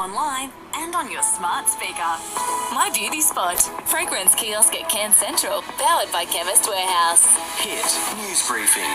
online, and on your smart speaker. My Beauty Spot. Fragrance kiosk at Cairns Central, powered by Chemist Warehouse. Hit News Briefing.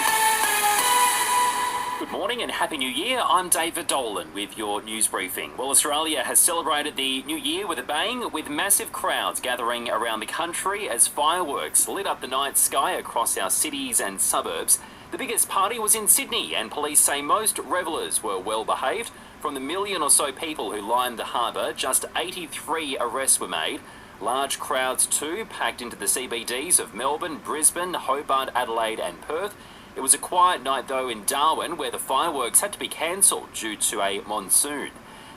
Good morning and Happy New Year. I'm David Dollen with your news briefing. Well, Australia has celebrated the new year with a bang, with massive crowds gathering around the country as fireworks lit up the night sky across our cities and suburbs. The biggest party was in Sydney, and police say most revellers were well behaved. From the million or so people who lined the harbour, just 83 arrests were made. Large crowds too packed into the CBDs of Melbourne, Brisbane, Hobart, Adelaide and Perth. It was a quiet night though in Darwin, where the fireworks had to be cancelled due to a monsoon.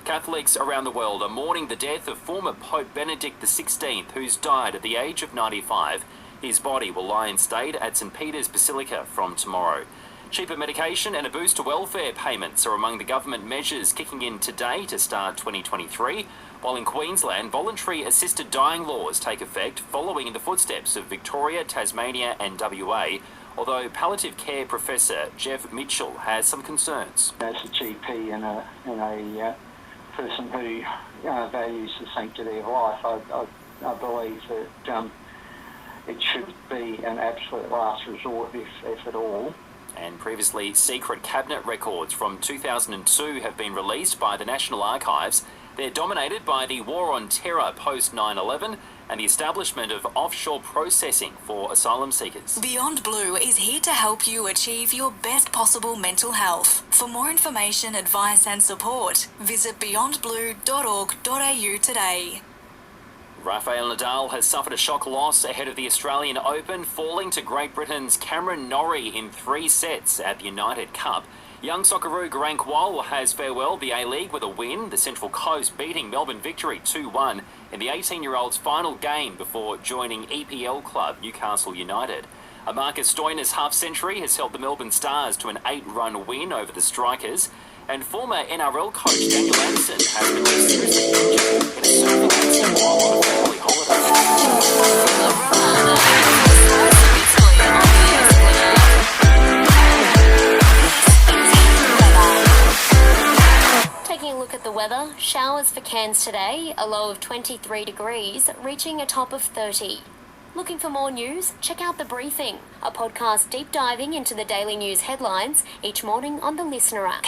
Catholics around the world are mourning the death of former Pope Benedict XVI, who's died at the age of 95. His body will lie in state at St Peter's Basilica from tomorrow. Cheaper medication and a boost to welfare payments are among the government measures kicking in today to start 2023, while in Queensland, voluntary assisted dying laws take effect following in the footsteps of Victoria, Tasmania and WA, although palliative care professor Jeff Mitchell has some concerns. As a GP and a person who values the sanctity of life, I believe that it should be an absolute last resort, if at all. And previously, secret cabinet records from 2002 have been released by the National Archives. They're dominated by the war on terror post 9/11 and the establishment of offshore processing for asylum seekers. Beyond Blue is here to help you achieve your best possible mental health. For more information, advice and support, visit beyondblue.org.au today. Rafael Nadal has suffered a shock loss ahead of the Australian Open, falling to Great Britain's Cameron Norrie in 3 sets at the United Cup. Young Socceroo Geraint Kwol has farewelled the A-League with a win, the Central Coast beating Melbourne Victory 2-1 in the 18-year-old's final game before joining EPL club Newcastle United. A Marcus Stoinis half-century has helped the Melbourne Stars to an 8-run win over the Strikers, and former NRL coach Daniel Anderson has been seriously injured in a surfing accident while on a family holiday. Taking a look at the weather, showers for Cairns today, a low of 23 degrees, reaching a top of 30. Looking for more news? Check out The Briefing, a podcast deep diving into the daily news headlines each morning on the Listener app.